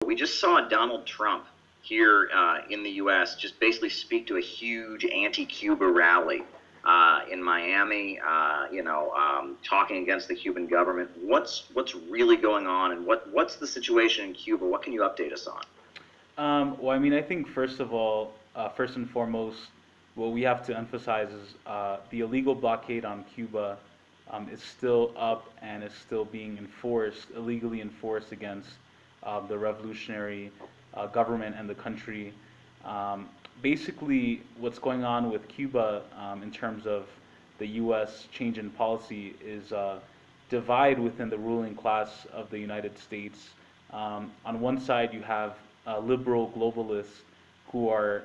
we just saw Donald Trump here in the U.S. just basically speak to a huge anti-Cuba rally in Miami, talking against the Cuban government. What's really going on, and what's the situation in Cuba? What can you update us on? Well, I mean, I think first of all, first and foremost, what we have to emphasize is the illegal blockade on Cuba is still up and is still being enforced, illegally enforced against the revolutionary government and the country. Basically, what's going on with Cuba in terms of the U.S. change in policy is divide within the ruling class of the United States. On one side, you have liberal globalists who are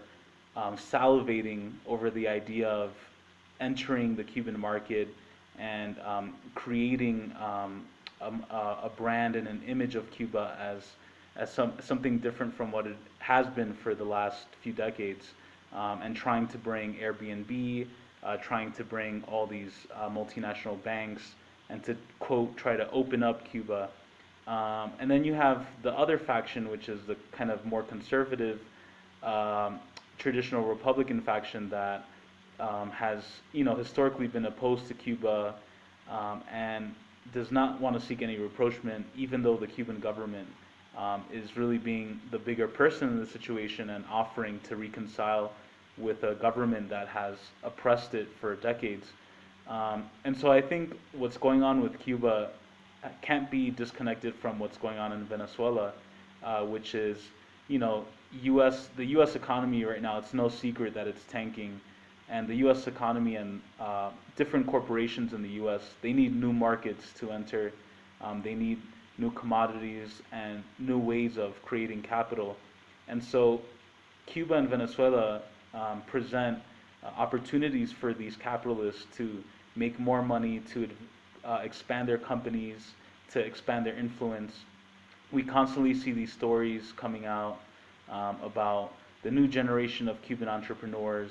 salivating over the idea of entering the Cuban market and creating a brand and an image of Cuba as something different from what it has been for the last few decades, and trying to bring Airbnb, trying to bring all these multinational banks, and to quote try to open up Cuba. And then you have the other faction, which is the kind of more conservative, traditional Republican faction that has, historically been opposed to Cuba, and does not want to seek any rapprochement, even though the Cuban government is really being the bigger person in the situation and offering to reconcile with a government that has oppressed it for decades. And so I think what's going on with Cuba can't be disconnected from what's going on in Venezuela, which is, the U.S. economy right now. It's no secret that it's tanking, and the U.S. economy and different corporations in the U.S. they need new markets to enter. They need new commodities and new ways of creating capital, and so Cuba and Venezuela present opportunities for these capitalists to make more money, to expand their companies, to expand their influence. We constantly see these stories coming out about the new generation of Cuban entrepreneurs,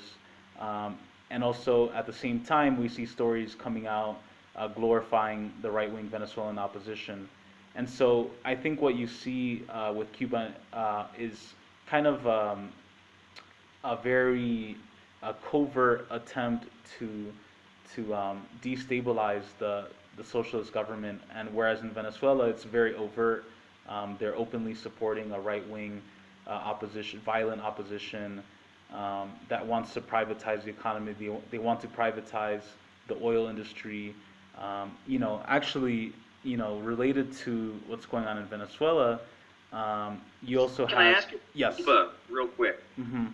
and also at the same time we see stories coming out glorifying the right-wing Venezuelan opposition. And so I think what you see with Cuba is kind of a very covert attempt to destabilize the socialist government, and whereas in Venezuela it's very overt. They're openly supporting a right-wing opposition, violent opposition that wants to privatize the economy. They want to privatize the oil industry. Actually, related to what's going on in Venezuela, you also Can I have ask you, yes. Cuba, real quick? Hmm.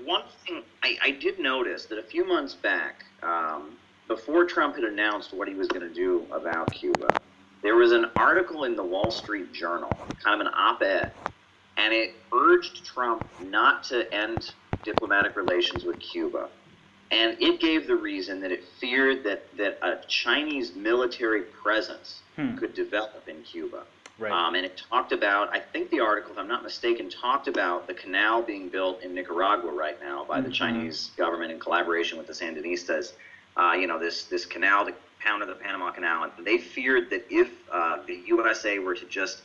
One thing I did notice that a few months back, before Trump had announced what he was going to do about Cuba, there was an article in the Wall Street Journal, kind of an op-ed, and it urged Trump not to end diplomatic relations with Cuba. And it gave the reason that it feared that a Chinese military presence could develop in Cuba. Right. And it talked about, I think the article, if I'm not mistaken, talked about the canal being built in Nicaragua right now by the Chinese government in collaboration with the Sandinistas. This canal, the pound of the Panama Canal, and they feared that if the USA were to just,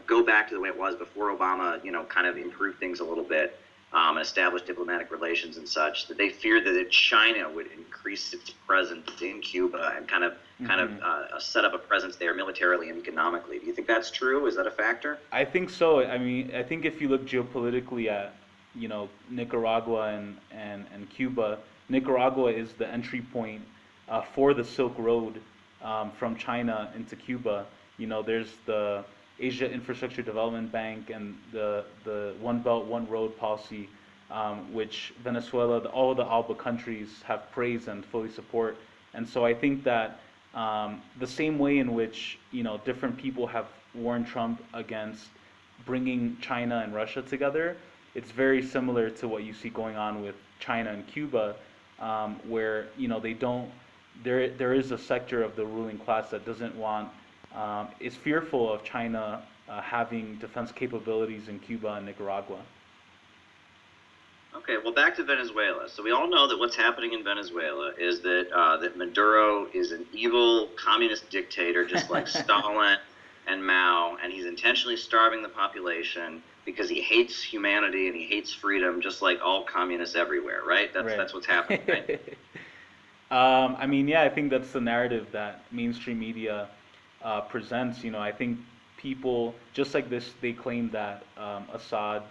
go back to the way it was before Obama, kind of improve things a little bit, and establish diplomatic relations and such, that they feared that China would increase its presence in Cuba and kind of set up a presence there militarily and economically. Do you think that's true? Is that a factor? I think so. I mean, I think if you look geopolitically at, Nicaragua and Cuba, Nicaragua is the entry point for the Silk Road from China into Cuba. There's the Asia Infrastructure Development Bank and the One Belt, One Road policy, which Venezuela, all the ALBA countries have praised and fully support. And so I think that the same way in which different people have warned Trump against bringing China and Russia together, it's very similar to what you see going on with China and Cuba, where they don't. There is a sector of the ruling class that doesn't want, is fearful of China having defense capabilities in Cuba and Nicaragua. Okay, well, back to Venezuela. So we all know that what's happening in Venezuela is that Maduro is an evil communist dictator, just like Stalin and Mao, and he's intentionally starving the population because he hates humanity and he hates freedom, just like all communists everywhere, right? That's what's happening, right? I mean, yeah, I think that's the narrative that mainstream media presents. I think people, just like this, they claim that Assad,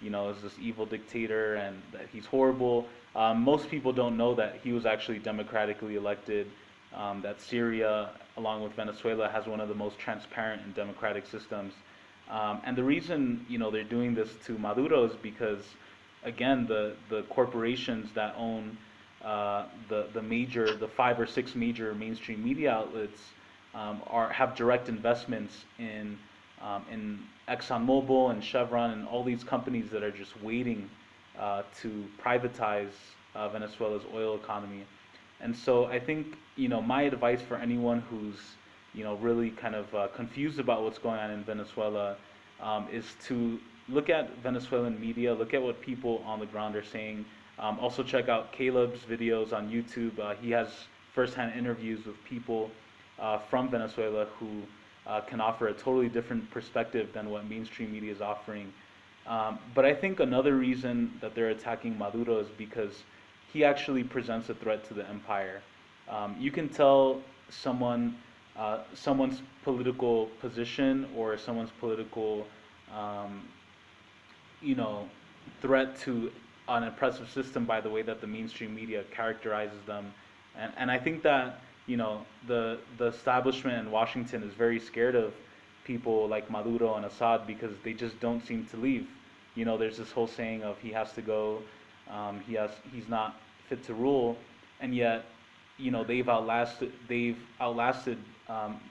is this evil dictator and that he's horrible. Most people don't know that he was actually democratically elected, that Syria, along with Venezuela, has one of the most transparent and democratic systems. And the reason, they're doing this to Maduro is because, again, the corporations that own the 5 or 6 major mainstream media outlets have direct investments in ExxonMobil and Chevron and all these companies that are just waiting to privatize Venezuela's oil economy. And so I think my advice for anyone who's really kind of confused about what's going on in Venezuela is to look at Venezuelan media, look at what people on the ground are saying. Also check out Caleb's videos on YouTube. He has firsthand interviews with people from Venezuela who can offer a totally different perspective than what mainstream media is offering. But I think another reason that they're attacking Maduro is because he actually presents a threat to the empire. You can tell someone's political position or someone's political, threat to an oppressive system by the way that the mainstream media characterizes them. And I think that, the establishment in Washington is very scared of people like Maduro and Assad because they just don't seem to leave. There's this whole saying of he has to go, he's not fit to rule, and yet, they've outlasted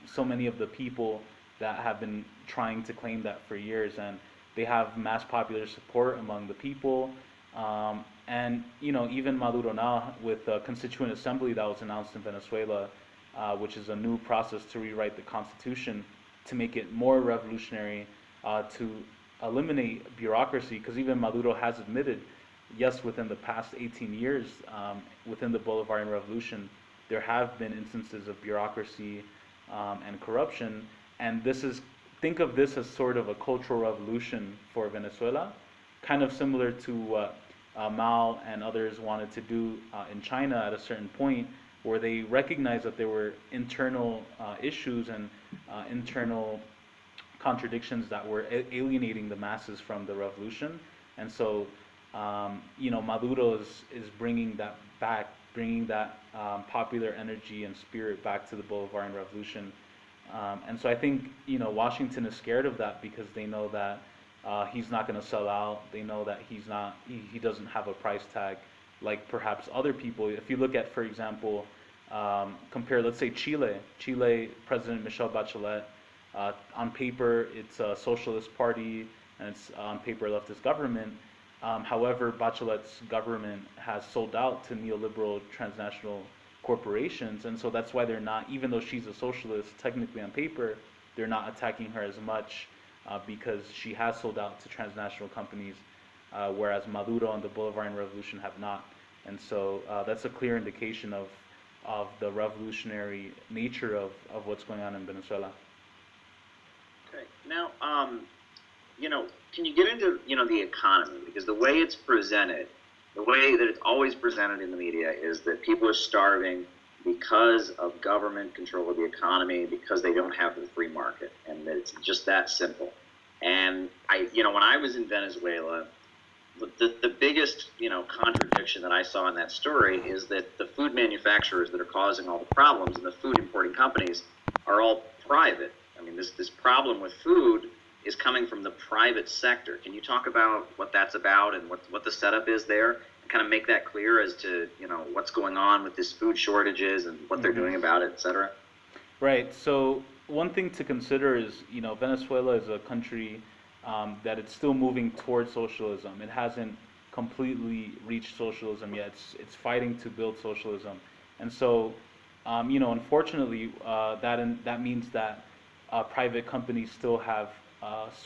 so many of the people that have been trying to claim that for years, and they have mass popular support among the people. And even Maduro now, with the Constituent Assembly that was announced in Venezuela, which is a new process to rewrite the constitution to make it more revolutionary, to eliminate bureaucracy, because even Maduro has admitted, yes, within the past 18 years, within the Bolivarian Revolution, there have been instances of bureaucracy and corruption, and think of this as sort of a cultural revolution for Venezuela, kind of similar to what Mao and others wanted to do in China at a certain point, where they recognized that there were internal issues and internal contradictions that were alienating the masses from the revolution. And so, Maduro is bringing that back, bringing that popular energy and spirit back to the Bolivarian Revolution. And so I think, Washington is scared of that because they know that he's not going to sell out. They know that he doesn't have a price tag like perhaps other people. If you look at, for example, compare, let's say Chile, President Michelle Bachelet, on paper it's a socialist party and it's on paper a leftist government. However, Bachelet's government has sold out to neoliberal transnational corporations, and so that's why they're not, even though she's a socialist technically on paper, they're not attacking her as much because she has sold out to transnational companies, whereas Maduro and the Bolivarian Revolution have not. And so that's a clear indication of the revolutionary nature of what's going on in Venezuela. Okay. Now, can you get into, the economy? Because the way it's presented, the way that it's always presented in the media is that people are starving because of government control of the economy, because they don't have the free market, and that it's just that simple. And when I was in Venezuela, the biggest, contradiction that I saw in that story is that the food manufacturers that are causing all the problems and the food importing companies are all private. I mean, this problem with food is coming from the private sector. Can you talk about what that's about and what the setup is there, and kind of make that clear as to, what's going on with this food shortages and what they're doing about it, et cetera? Right. So one thing to consider is, Venezuela is a country that it's still moving towards socialism. It hasn't completely reached socialism yet. It's fighting to build socialism. And so, unfortunately, that means that private companies still have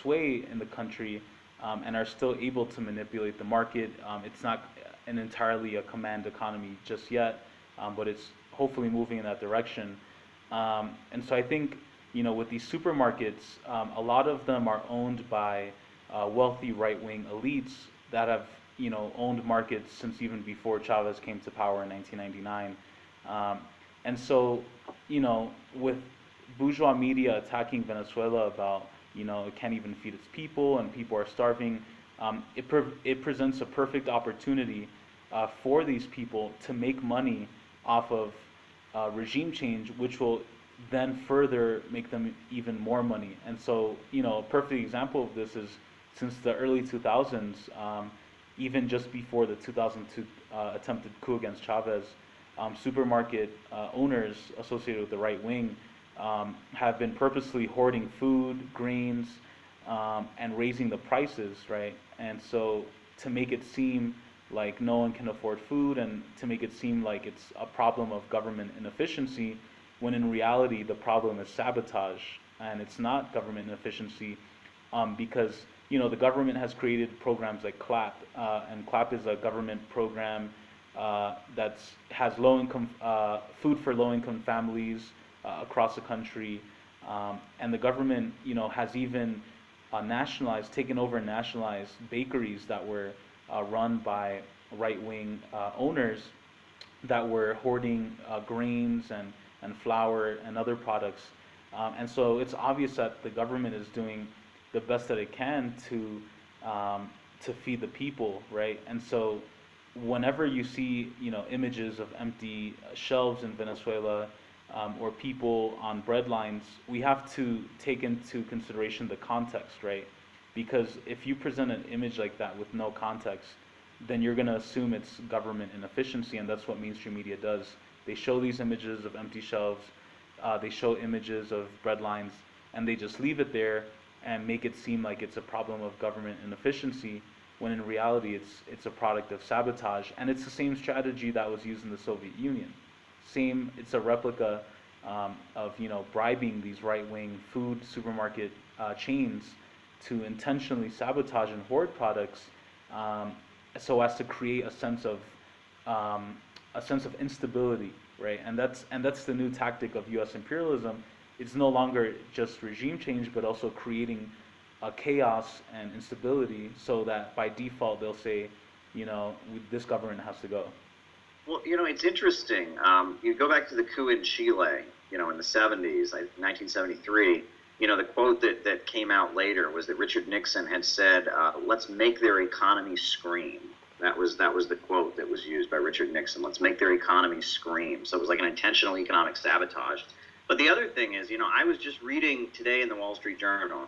sway in the country and are still able to manipulate the market. It's not an entirely a command economy just yet, but it's hopefully moving in that direction. And so I think, with these supermarkets, a lot of them are owned by wealthy right-wing elites that have, owned markets since even before Chavez came to power in 1999. And so, with bourgeois media attacking Venezuela about, it can't even feed its people and people are starving, it presents a perfect opportunity for these people to make money off of regime change, which will then further make them even more money. And so, a perfect example of this is since the early 2000s, even just before the 2002 attempted coup against Chavez, supermarket owners associated with the right wing have been purposely hoarding food, grains, and raising the prices, right? And so to make it seem like no one can afford food and to make it seem like it's a problem of government inefficiency, when in reality the problem is sabotage and it's not government inefficiency, because the government has created programs like CLAP, and CLAP is a government program that has low-income food for low-income families across the country, and the government, has even taken over and nationalized bakeries that were run by right-wing owners that were hoarding grains and flour and other products. And so it's obvious that the government is doing the best that it can to feed the people, right? And so whenever you see, images of empty shelves in Venezuela, or people on bread lines, we have to take into consideration the context, right? Because if you present an image like that with no context, then you're going to assume it's government inefficiency, and that's what mainstream media does. They show these images of empty shelves, they show images of bread lines, and they just leave it there and make it seem like it's a problem of government inefficiency, when in reality it's a product of sabotage. And it's the same strategy that was used in the Soviet Union. It's a replica of bribing these right-wing food supermarket chains to intentionally sabotage and hoard products, so as to create a sense of instability, right? And that's the new tactic of U.S. imperialism. It's no longer just regime change, but also creating chaos and instability, so that by default they'll say, this government has to go. Well, it's interesting. You go back to the coup in Chile, in the 70s, 1973. The quote that came out later was that Richard Nixon had said, "Let's make their economy scream." That was the quote that was used by Richard Nixon. Let's make their economy scream. So it was like an intentional economic sabotage. But the other thing is, I was just reading today in the Wall Street Journal,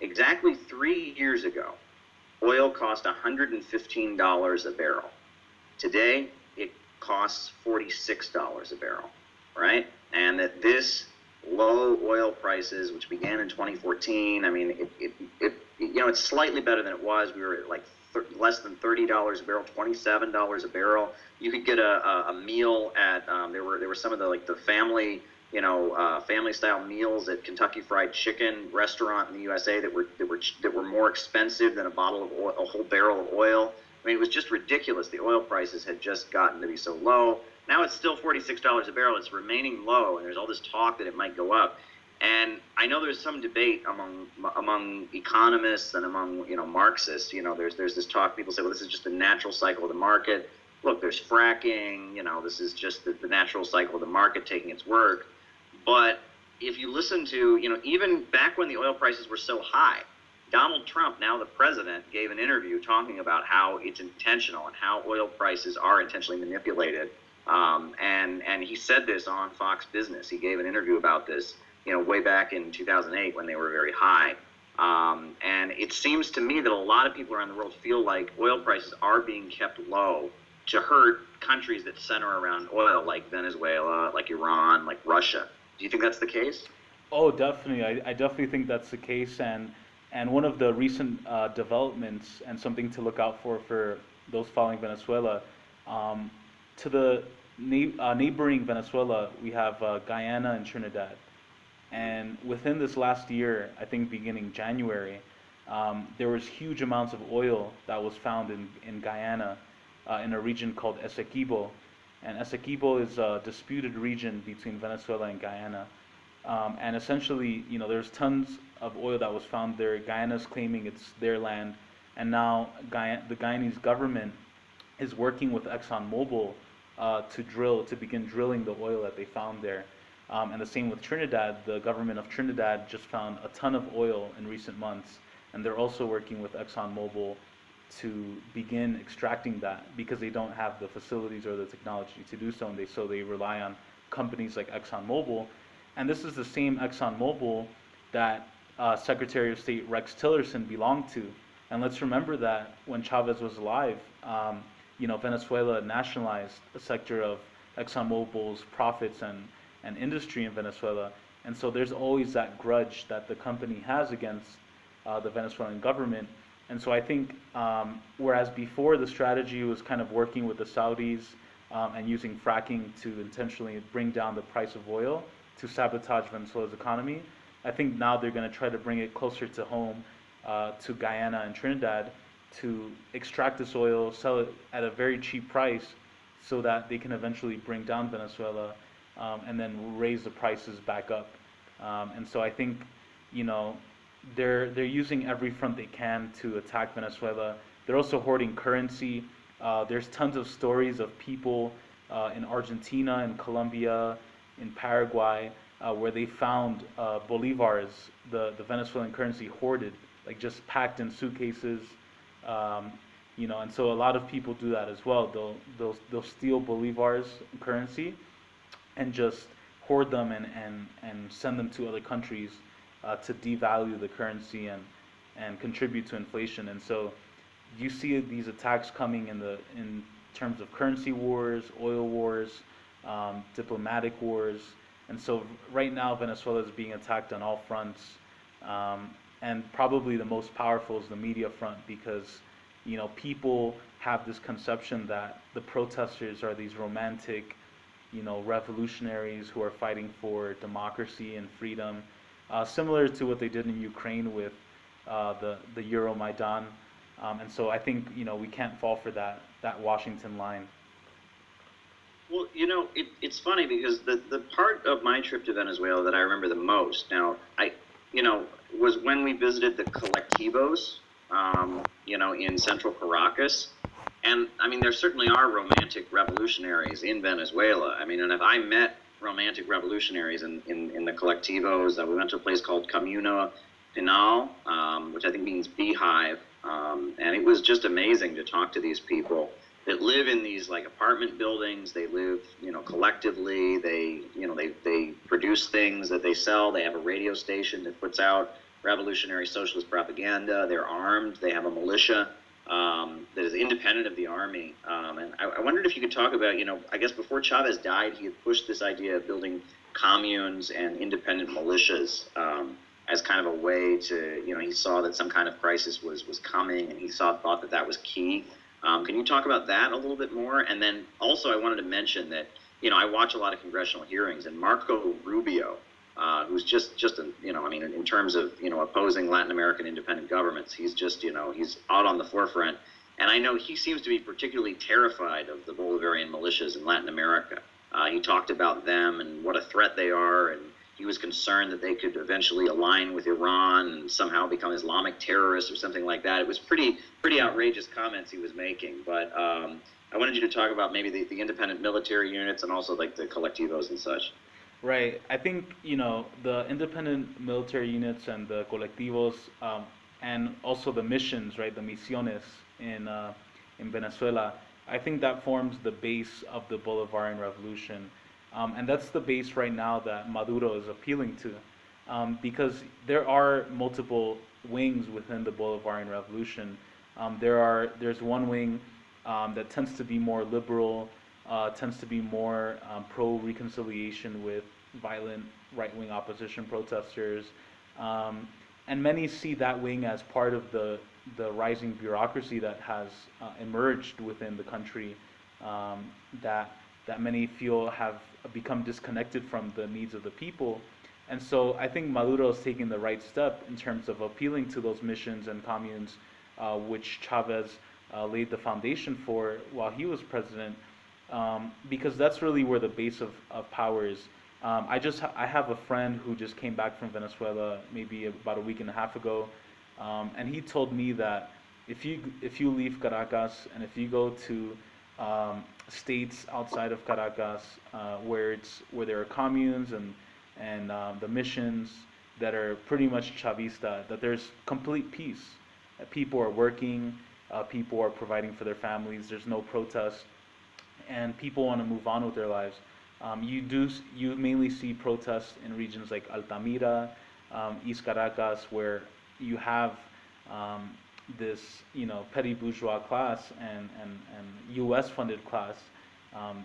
exactly 3 years ago, oil cost $115 a barrel. Today, it costs $46 a barrel, right? And that this low oil prices, which began in 2014, it's slightly better than it was. We were at like less than $30 a barrel, $27 a barrel. You could get a meal at there were some of the family family style meals at Kentucky Fried Chicken restaurant in the USA that were more expensive than a bottle of oil, a whole barrel of oil. It was just ridiculous. The oil prices had just gotten to be so low. Now it's still $46 a barrel. It's remaining low, and there's all this talk that it might go up. And I know there's some debate among economists and among Marxists. There's this talk. People say, well, this is just the natural cycle of the market. Look, there's fracking. This is just the natural cycle of the market taking its work. But if you listen to even back when the oil prices were so high, Donald Trump, now the president, gave an interview talking about how it's intentional and how oil prices are intentionally manipulated. And he said this on Fox Business. He gave an interview about this, way back in 2008 when they were very high. And it seems to me that a lot of people around the world feel like oil prices are being kept low to hurt countries that center around oil, like Venezuela, like Iran, like Russia. Do you think that's the case? Oh, definitely. I definitely think that's the case. And one of the recent developments, and something to look out for those following Venezuela, to the neighboring Venezuela, we have Guyana and Trinidad. And within this last year, I think beginning January, there was huge amounts of oil that was found in Guyana, in a region called Essequibo. And Essequibo is a disputed region between Venezuela and Guyana. And essentially, there's tons of oil that was found there. Guyana's claiming it's their land, and now the Guyanese government is working with ExxonMobil to begin drilling the oil that they found there. And the same with Trinidad. The government of Trinidad just found a ton of oil in recent months, and they're also working with ExxonMobil to begin extracting that because they don't have the facilities or the technology to do so, and they rely on companies like ExxonMobil. And this is the same ExxonMobil that Secretary of State Rex Tillerson belonged to. And let's remember that when Chavez was alive, Venezuela nationalized a sector of ExxonMobil's profits and industry in Venezuela. And so there's always that grudge that the company has against the Venezuelan government. And so I think, whereas before the strategy was kind of working with the Saudis and using fracking to intentionally bring down the price of oil to sabotage Venezuela's economy, I think now they're going to try to bring it closer to home, to Guyana and Trinidad, to extract this oil, sell it at a very cheap price so that they can eventually bring down Venezuela and then raise the prices back up. And so I think, they're using every front they can to attack Venezuela. They're also hoarding currency. There's tons of stories of people in Argentina, in Colombia, in Paraguay, where they found bolivars, the Venezuelan currency, hoarded, like just packed in suitcases. And so a lot of people do that as well. They'll steal bolivars currency and just hoard them and send them to other countries to devalue the currency and contribute to inflation. And so you see these attacks coming in terms of currency wars, oil wars, diplomatic wars. And so right now Venezuela is being attacked on all fronts. And probably the most powerful is the media front because, people have this conception that the protesters are these romantic, revolutionaries who are fighting for democracy and freedom, similar to what they did in Ukraine with the Euromaidan. And so I think, we can't fall for that Washington line. Well, it's funny because the part of my trip to Venezuela that I remember the most, now, was when we visited the colectivos, in central Caracas. And, there certainly are romantic revolutionaries in Venezuela. And if I met romantic revolutionaries in the colectivos, we went to a place called Comuna Pinal, which I think means beehive. And it was just amazing to talk to these people that live in these like apartment buildings. They live, collectively. They produce things that they sell. They have a radio station that puts out revolutionary socialist propaganda. They're armed. They have a militia that is independent of the army. And I wondered if you could talk about, I guess before Chavez died, he had pushed this idea of building communes and independent militias as kind of a way to, he saw that some kind of crisis was coming, and he thought that was key. Can you talk about that a little bit more? And then also I wanted to mention that, I watch a lot of congressional hearings, and Marco Rubio, who's just in terms of, opposing Latin American independent governments, he's just, he's out on the forefront. And I know he seems to be particularly terrified of the Bolivarian militias in Latin America. He talked about them and what a threat they are, and he was concerned that they could eventually align with Iran and somehow become Islamic terrorists or something like that. It was pretty outrageous comments he was making. But I wanted you to talk about maybe the independent military units and also like the colectivos and such. Right. I think, the independent military units and the colectivos, and also the missions, right, the misiones in Venezuela, I think that forms the base of the Bolivarian Revolution. And that's the base right now that Maduro is appealing to, because there are multiple wings within the Bolivarian Revolution. There's one wing that tends to be more liberal, tends to be more pro-reconciliation with violent right-wing opposition protesters. And many see that wing as part of the rising bureaucracy that has emerged within the country, that many feel have become disconnected from the needs of the people. And so I think Maduro is taking the right step in terms of appealing to those missions and communes, which Chavez laid the foundation for while he was president, because that's really where the base of power is. I have a friend who just came back from Venezuela maybe about a week and a half ago, and he told me that if you leave Caracas and if you go to states outside of Caracas, where there are communes and the missions that are pretty much Chavista, that there's complete peace. That people are working, people are providing for their families. There's no protest, and people want to move on with their lives. You mainly see protests in regions like Altamira, East Caracas, where you have this petty bourgeois class and U.S. funded class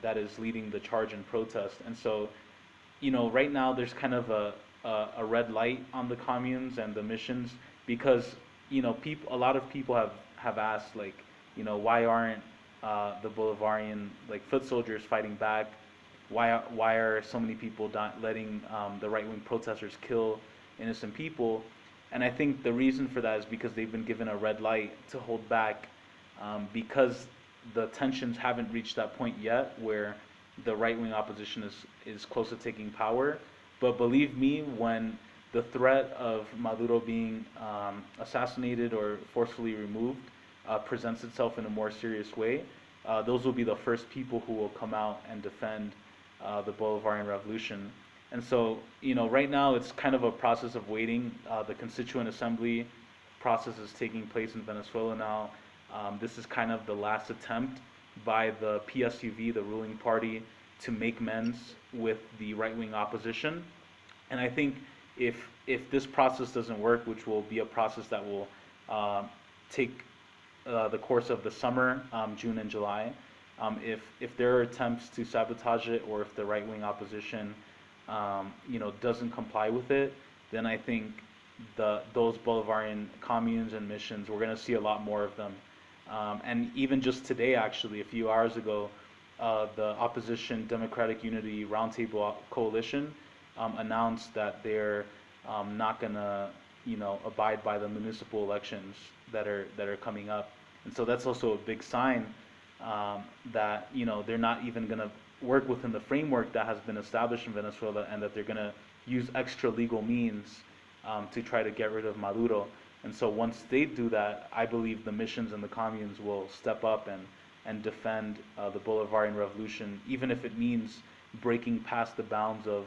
that is leading the charge in protest. And so right now there's kind of a red light on the communes and the missions because a lot of people have asked, like, why aren't the Bolivarian, like, foot soldiers fighting back? Why are so many people letting the right wing protesters kill innocent people? And I think the reason for that is because they've been given a red light to hold back, because the tensions haven't reached that point yet where the right wing opposition is close to taking power. But believe me, when the threat of Maduro being assassinated or forcefully removed presents itself in a more serious way, those will be the first people who will come out and defend the Bolivarian Revolution. And so, right now it's kind of a process of waiting. The Constituent Assembly process is taking place in Venezuela now. This is kind of the last attempt by the PSUV, the ruling party, to make amends with the right-wing opposition. And I think if this process doesn't work, which will be a process that will take the course of the summer, June and July, if there are attempts to sabotage it, or if the right-wing opposition doesn't comply with it, then I think those Bolivarian communes and missions, we're going to see a lot more of them. And even just today, actually, a few hours ago, the Opposition Democratic Unity Roundtable Coalition announced that they're not going to, abide by the municipal elections that are coming up. And so that's also a big sign that they're not even going to work within the framework that has been established in Venezuela, and that they're going to use extra legal means to try to get rid of Maduro. And so once they do that, I believe the missions and the communes will step up and defend the Bolivarian Revolution, even if it means breaking past the bounds of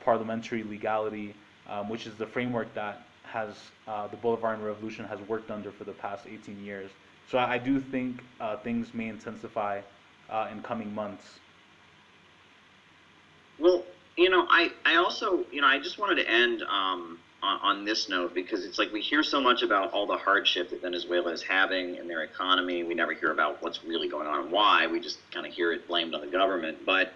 parliamentary legality, which is the framework that the Bolivarian Revolution has worked under for the past 18 years. So I do think things may intensify in coming months. Well, I also, I just wanted to end on this note, because it's like we hear so much about all the hardship that Venezuela is having in their economy. We never hear about what's really going on and why. We just kind of hear it blamed on the government. But,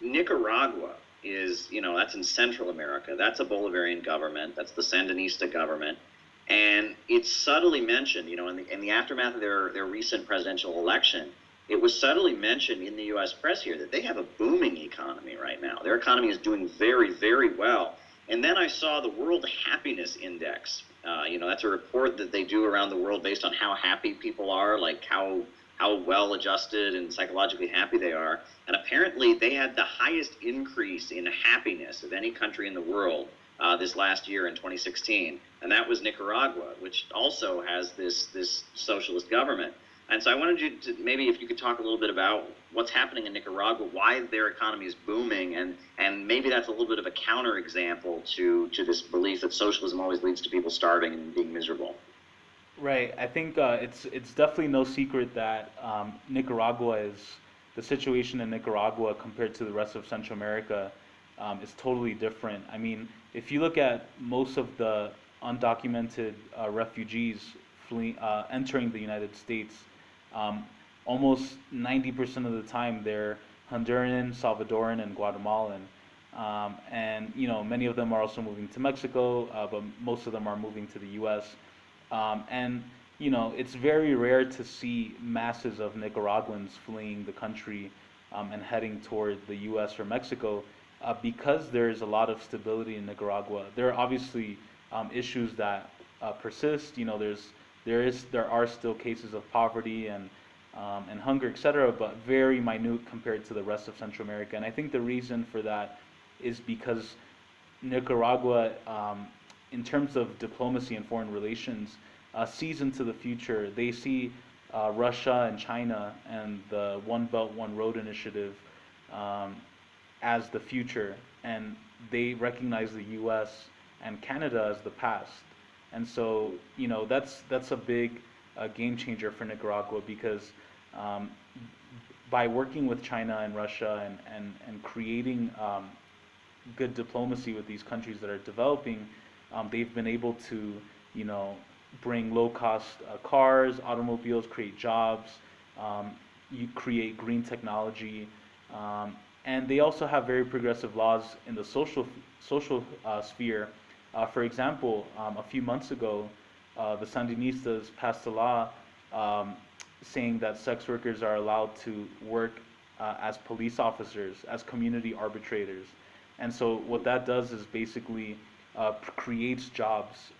Nicaragua is, that's in Central America. That's a Bolivarian government. That's the Sandinista government. And it's subtly mentioned, in the aftermath of their recent presidential election, it was subtly mentioned in the U.S. press here that they have a booming economy right now. Their economy is doing very, very well. And then I saw the World Happiness Index. That's a report that they do around the world based on how happy people are, like how well adjusted and psychologically happy they are. And apparently they had the highest increase in happiness of any country in the world this last year in 2016. And that was Nicaragua, which also has this socialist government. And so I wanted you to, maybe if you could talk a little bit about what's happening in Nicaragua, why their economy is booming, and maybe that's a little bit of a counterexample to this belief that socialism always leads to people starving and being miserable. Right. I think it's definitely no secret that the situation in Nicaragua compared to the rest of Central America is totally different. I mean, if you look at most of the undocumented refugees entering the United States, almost 90% of the time they're Honduran, Salvadoran, and Guatemalan. And many of them are also moving to Mexico, but most of them are moving to the U.S. And it's very rare to see masses of Nicaraguans fleeing the country and heading toward the U.S. or Mexico, because there's a lot of stability in Nicaragua. There are obviously issues that persist. There are still cases of poverty and and hunger, etc., but very minute compared to the rest of Central America. And I think the reason for that is because Nicaragua, in terms of diplomacy and foreign relations, sees into the future. They see Russia and China and the One Belt, One Road initiative as the future, and they recognize the U.S. and Canada as the past. And so, that's a big game changer for Nicaragua because um, by working with China and Russia and creating good diplomacy with these countries that are developing, they've been able to, you know, bring low-cost cars, automobiles, create jobs, you create green technology, and they also have very progressive laws in the social sphere. For example, a few months ago, the Sandinistas passed a law saying that sex workers are allowed to work as police officers, as community arbitrators. And so what that does is basically creates jobs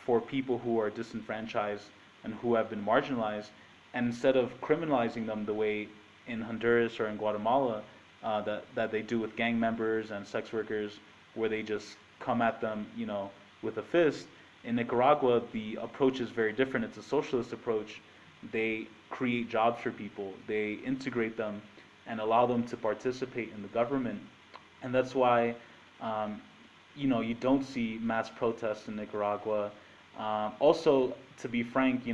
for people who are disenfranchised and who have been marginalized. And instead of criminalizing them the way in Honduras or in Guatemala that they do with gang members and sex workers, where they just come at them, with a fist, in Nicaragua the approach is very different. It's a socialist approach. They create jobs for people. They integrate them and allow them to participate in the government. And that's why, you don't see mass protests in Nicaragua. Also, to be frank,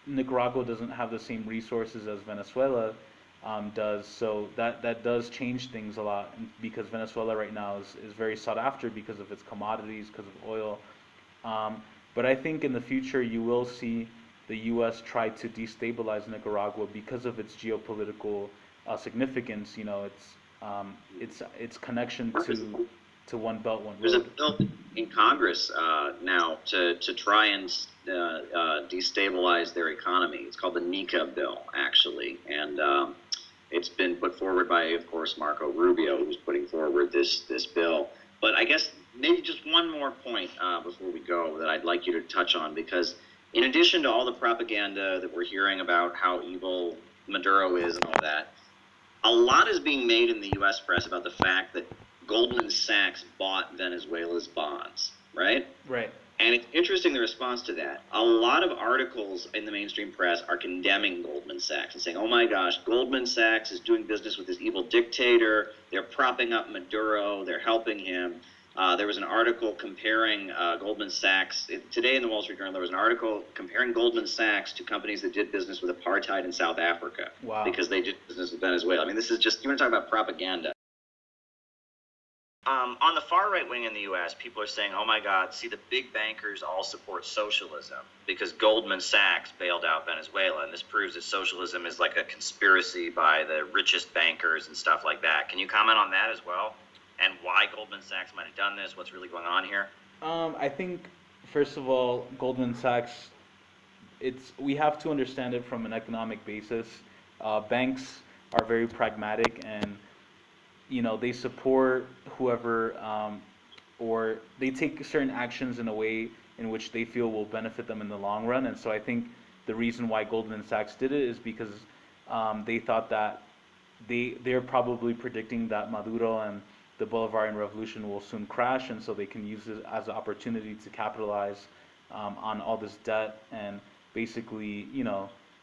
Nicaragua doesn't have the same resources as Venezuela does, so that does change things a lot because Venezuela right now is very sought after because of its commodities, because of oil. But I think in the future you will see the U.S. try to destabilize Nicaragua because of its geopolitical significance. Its connection to One Belt, One Road. There's a bill in Congress now to try and destabilize their economy. It's called the NICA bill, actually, and it's been put forward by, of course, Marco Rubio, who's putting forward this bill. But I guess maybe just one more point before we go that I'd like you to touch on, because in addition to all the propaganda that we're hearing about how evil Maduro is and all that, a lot is being made in the U.S. press about the fact that Goldman Sachs bought Venezuela's bonds, right? Right. And it's interesting the response to that. A lot of articles in the mainstream press are condemning Goldman Sachs and saying, oh my gosh, Goldman Sachs is doing business with this evil dictator. They're propping up Maduro. They're helping him. There was an article comparing Goldman Sachs. Today in the Wall Street Journal, there was an article comparing Goldman Sachs to companies that did business with apartheid in South Africa. Wow. Because they did business with Venezuela. I mean, this is just, you want to talk about propaganda. On the far right wing in the U.S., people are saying, oh my God, see, the big bankers all support socialism because Goldman Sachs bailed out Venezuela, and this proves that socialism is like a conspiracy by the richest bankers and stuff like that. Can you comment on that as well? And why Goldman Sachs might have done this? What's really going on here? I think, first of all, Goldman Sachs, we have to understand it from an economic basis. Banks are very pragmatic, and they support whoever, or they take certain actions in a way in which they feel will benefit them in the long run. And so I think the reason why Goldman Sachs did it is because they thought that they're probably predicting that Maduro and the Bolivarian Revolution will soon crash, and so they can use it as an opportunity to capitalize on all this debt and basically,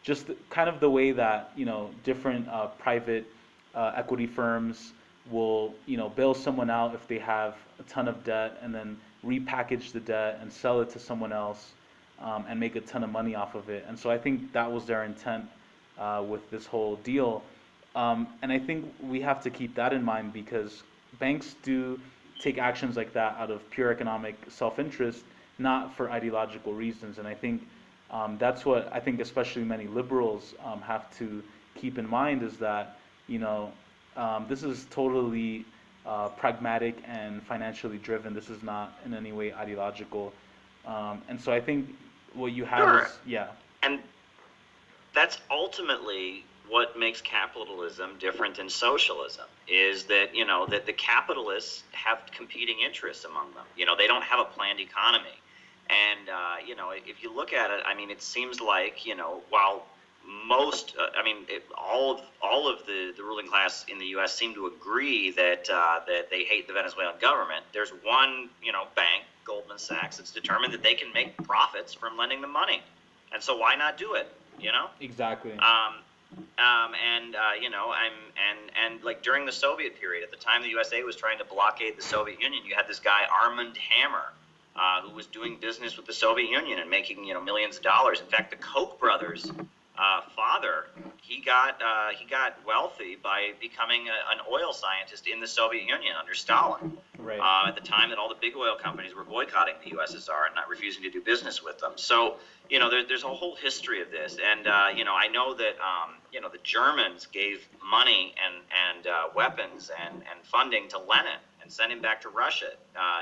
just kind of the way that, different private equity firms will, bail someone out if they have a ton of debt and then repackage the debt and sell it to someone else and make a ton of money off of it. And so I think that was their intent with this whole deal. And I think we have to keep that in mind because banks do take actions like that out of pure economic self-interest, not for ideological reasons. And I think that's what I think especially many liberals have to keep in mind is that, this is totally pragmatic and financially driven. This is not in any way ideological. And so I think what you have is, yeah. And that's ultimately what makes capitalism different than socialism is that, that the capitalists have competing interests among them. They don't have a planned economy. And, if you look at it, I mean, it seems like, while all of the ruling class in the U.S. seem to agree that that they hate the Venezuelan government. There's one, bank, Goldman Sachs, that's determined that they can make profits from lending them money, and so why not do it? Exactly. Like during the Soviet period, at the time the USA was trying to blockade the Soviet Union, you had this guy Armand Hammer, who was doing business with the Soviet Union and making millions of dollars. In fact, the Koch brothers' father, he got wealthy by becoming an oil scientist in the Soviet Union under Stalin. Right. At the time that all the big oil companies were boycotting the USSR and not refusing to do business with them. So, there's a whole history of this. And, I know that, the Germans gave money and weapons and funding to Lenin and sent him back to Russia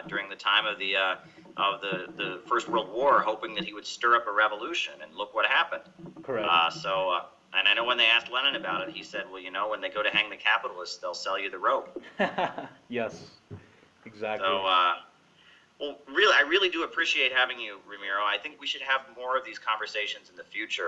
during the time of the First World War, hoping that he would stir up a revolution. And look what happened. Correct. And I know when they asked Lenin about it, he said, well, when they go to hang the capitalists, they'll sell you the rope. Yes, exactly. So, I really do appreciate having you, Ramiro. I think we should have more of these conversations in the future.